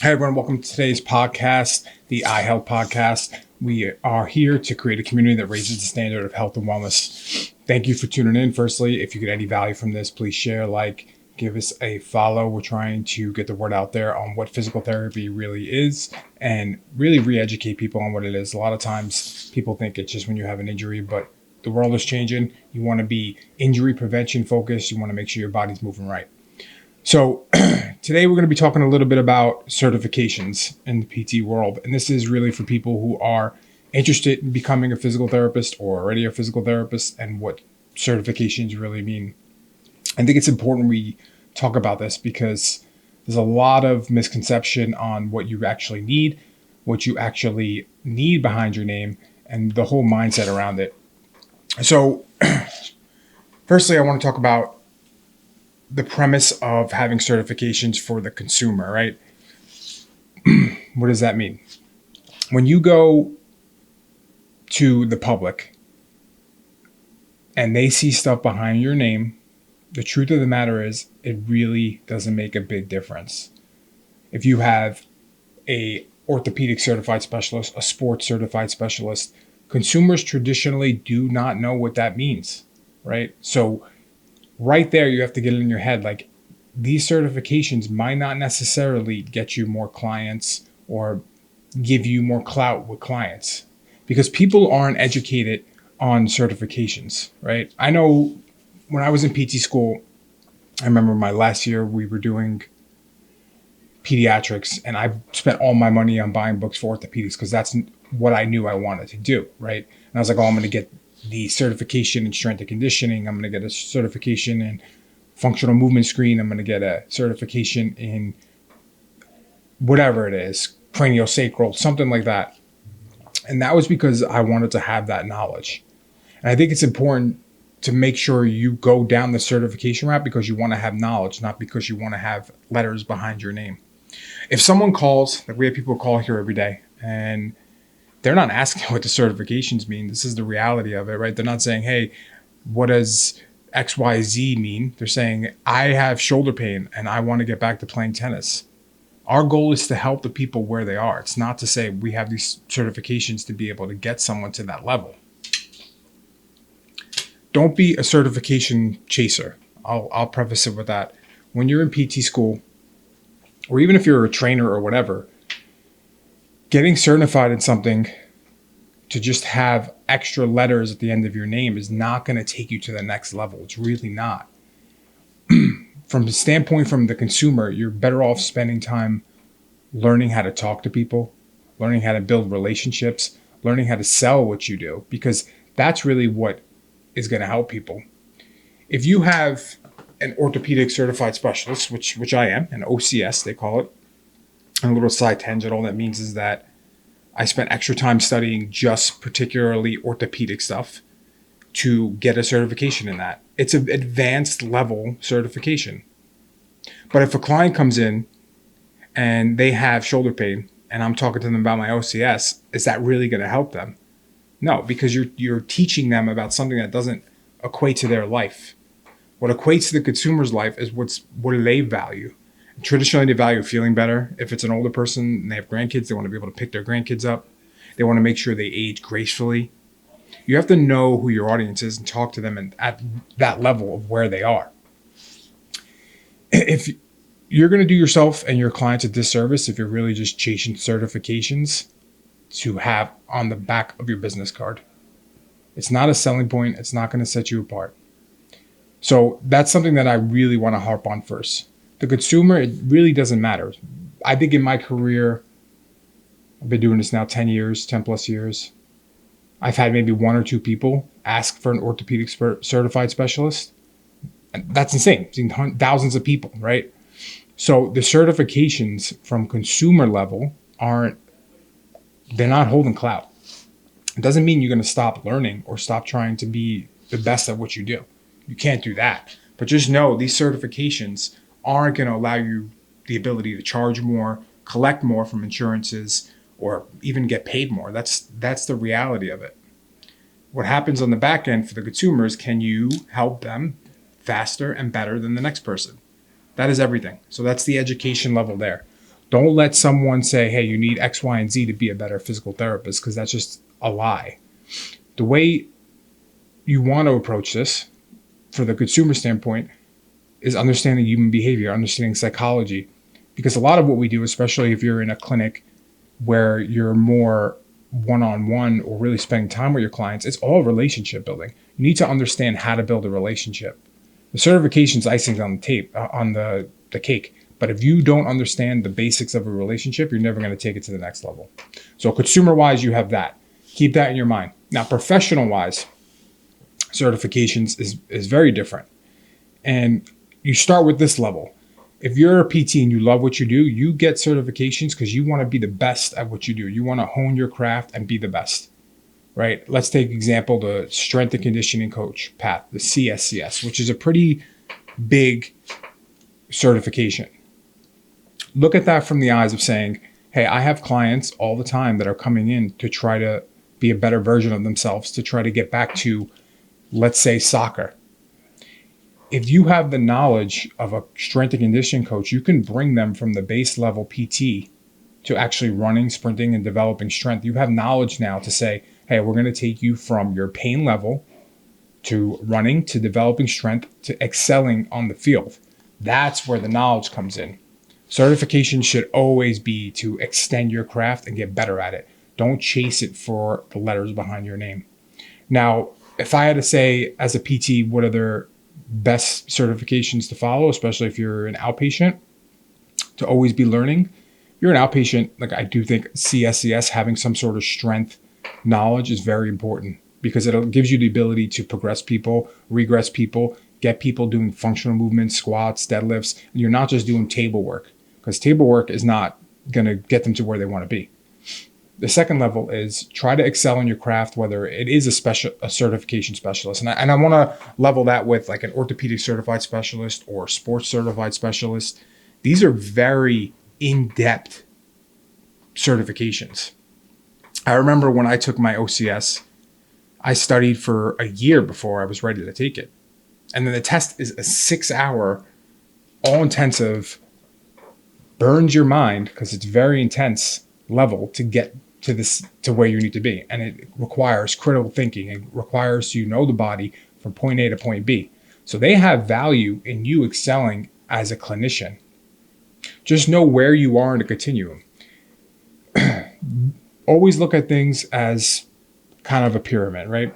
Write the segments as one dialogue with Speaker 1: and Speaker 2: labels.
Speaker 1: Hi, everyone. Welcome to today's podcast, the iHealth Podcast. We are here to create a community that raises the standard of health and wellness. Thank you for tuning in. Firstly, if you get any value from this, please share, like, give us a follow. We're trying to get the word out there on what physical therapy really is and really re-educate people on what it is. A lot of times people think it's just when you have an injury, but the world is changing. You want to be injury prevention focused. You want to make sure your body's moving right. So today we're going to be talking a little bit about certifications in the PT world. And this is really for people who are interested in becoming a physical therapist or already a physical therapist and what certifications really mean. I think it's important we talk about this because there's a lot of misconception on what you actually need behind your name, and the whole mindset around it. So firstly, I want to talk about the premise of having certifications for the consumer, right? What does that mean? When you go to the public and they see stuff behind your name, the truth of the matter is it really doesn't make a big difference. If you have a orthopedic certified specialist, a sports certified specialist, consumers traditionally do not know what that means, right? So right there, you have to get it in your head. Like, these certifications might not necessarily get you more clients or give you more clout with clients because people aren't educated on certifications, right? I know when I was in PT school, I remember my last year we were doing pediatrics and I spent all my money on buying books for orthopedics because that's what I knew I wanted to do, right? And I was like, oh, I'm going to get the certification in strength and conditioning. I'm going to get a certification in functional movement screen. I'm going to get a certification in whatever it is, craniosacral, something like that. And that was because I wanted to have that knowledge. And I think it's important to make sure you go down the certification route because you want to have knowledge, not because you want to have letters behind your name. If someone calls, like we have people call here every day, and they're not asking what the certifications mean. This is the reality of it, right? They're not saying, hey, what does XYZ mean? They're saying, I have shoulder pain and I want to get back to playing tennis. Our goal is to help the people where they are. It's not to say we have these certifications to be able to get someone to that level. Don't be a certification chaser. I'll preface it with that. When you're in PT school, or even if you're a trainer or whatever, getting certified in something to just have extra letters at the end of your name is not going to take you to the next level. It's really not. From the standpoint from the consumer, you're better off spending time learning how to talk to people, learning how to build relationships, learning how to sell what you do, because that's really what is going to help people. If you have an orthopedic certified specialist, which I am, an OCS, they call it, and a little side tangent, all that means is that I spent extra time studying just particularly orthopedic stuff to get a certification in that. It's an advanced level certification. But if a client comes in and they have shoulder pain and I'm talking to them about my OCS, is that really going to help them? No, because you're teaching them about something that doesn't equate to their life. What equates to the consumer's life is what do they value. Traditionally, they value feeling better. If it's an older person and they have grandkids, they want to be able to pick their grandkids up. They want to make sure they age gracefully. You have to know who your audience is and talk to them at that level of where they are. If you're going to do yourself and your clients a disservice if you're really just chasing certifications to have on the back of your business card. It's not a selling point. It's not going to set you apart. So that's something that I really want to harp on first. The consumer, it really doesn't matter. I think in my career, I've been doing this now 10 plus years. I've had maybe one or two people ask for an orthopedic certified specialist. And that's insane. I've seen thousands of people, right? So the certifications from consumer level they're not holding clout. It doesn't mean you're going to stop learning or stop trying to be the best at what you do. You can't do that. But just know these certifications aren't going to allow you the ability to charge more, collect more from insurances, or even get paid more. That's the reality of it. What happens on the back end for the consumers, can you help them faster and better than the next person? That is everything. So that's the education level there. Don't let someone say, hey, you need X, Y, and Z to be a better physical therapist, because that's just a lie. The way you want to approach this for the consumer standpoint is understanding human behavior, understanding psychology. Because a lot of what we do, especially if you're in a clinic where you're more one-on-one or really spending time with your clients, it's all relationship building. You need to understand how to build a relationship. The certification's icing on the on the cake. But if you don't understand the basics of a relationship, you're never going to take it to the next level. So consumer-wise, you have that. Keep that in your mind. Now, professional-wise, certifications is very different. And you start with this level. If you're a PT and you love what you do, you get certifications because you want to be the best at what you do. You want to hone your craft and be the best, right? Let's take example, the strength and conditioning coach path, the CSCS, which is a pretty big certification. Look at that from the eyes of saying, hey, I have clients all the time that are coming in to try to be a better version of themselves, to try to get back to, let's say, soccer. If you have the knowledge of a strength and conditioning coach, you can bring them from the base level PT to actually running, sprinting, and developing strength. You have knowledge now to say, hey, we're going to take you from your pain level to running, to developing strength, to excelling on the field. That's where the knowledge comes in. Certification should always be to extend your craft and get better at it. Don't chase it for the letters behind your name. Now, if I had to say as a PT, what are their best certifications to follow, especially if you're an outpatient, to always be learning. You're an outpatient, like I do think CSCS, having some sort of strength knowledge is very important because it gives you the ability to progress people, regress people, get people doing functional movements, squats, deadlifts, and you're not just doing table work, because table work is not going to get them to where they want to be. The second level is try to excel in your craft, whether it is a certification specialist. And I want to level that with like an orthopedic certified specialist or sports certified specialist. These are very in-depth certifications. I remember when I took my OCS, I studied for a year before I was ready to take it. And then the test is a 6-hour, all-intensive, burns your mind because it's very intense level to get to where you need to be. And it requires critical thinking. It requires you know the body from point A to point B. So they have value in you excelling as a clinician. Just know where you are in the continuum. Always look at things as kind of a pyramid, right?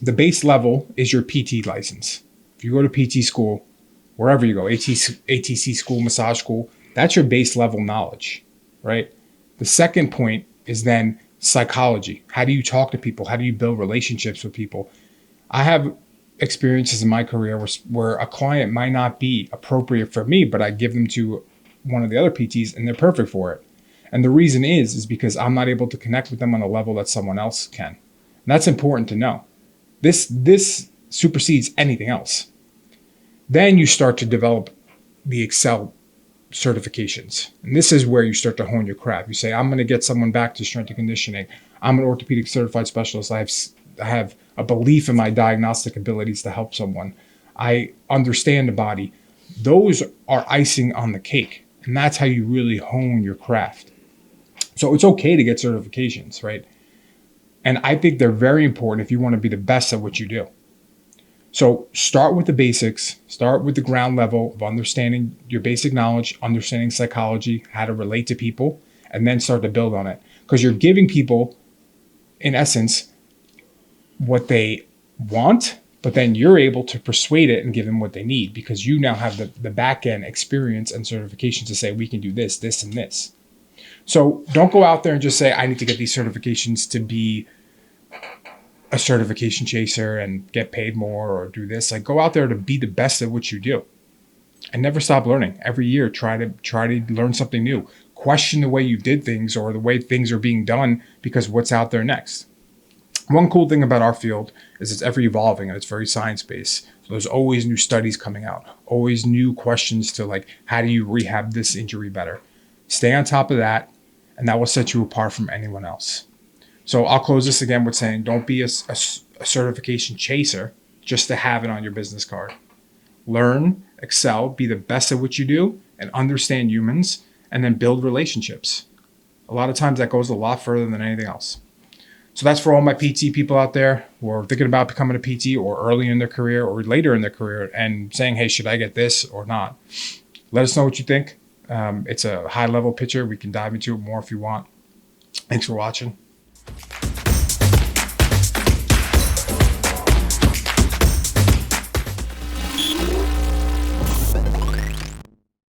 Speaker 1: The base level is your PT license. If you go to PT school, wherever you go, ATC school, massage school, that's your base level knowledge, right? The second point is then psychology. How do you talk to people? How do you build relationships with people? I have experiences in my career where a client might not be appropriate for me, but I give them to one of the other PTs and they're perfect for it. And the reason is because I'm not able to connect with them on a level that someone else can. And that's important to know. This supersedes anything else. Then you start to develop the Excel certifications. And this is where you start to hone your craft. You say, I'm going to get someone back to strength and conditioning. I'm an orthopedic certified specialist. I have a belief in my diagnostic abilities to help someone. I understand the body. Those are icing on the cake. And that's how you really hone your craft. So it's okay to get certifications, right? And I think they're very important if you want to be the best at what you do. So start with the basics, start with the ground level of understanding your basic knowledge, understanding psychology, how to relate to people, and then start to build on it. Because you're giving people, in essence, what they want, but then you're able to persuade it and give them what they need because you now have the back end experience and certification to say, we can do this, this, and this. So don't go out there and just say, I need to get these certifications to be a certification chaser and get paid more or do this. Like, go out there to be the best at what you do and never stop learning. Every year, try to learn something new. Question the way you did things or the way things are being done because what's out there next. One cool thing about our field is it's ever evolving and it's very science-based. So there's always new studies coming out, always new questions to like, how do you rehab this injury better? Stay on top of that, and that will set you apart from anyone else. So I'll close this again with saying, don't be a certification chaser just to have it on your business card. Learn, excel, be the best at what you do, and understand humans, and then build relationships. A lot of times that goes a lot further than anything else. So that's for all my PT people out there who are thinking about becoming a PT or early in their career or later in their career and saying, hey, should I get this or not? Let us know what you think. It's a high level picture. We can dive into it more if you want. Thanks for watching.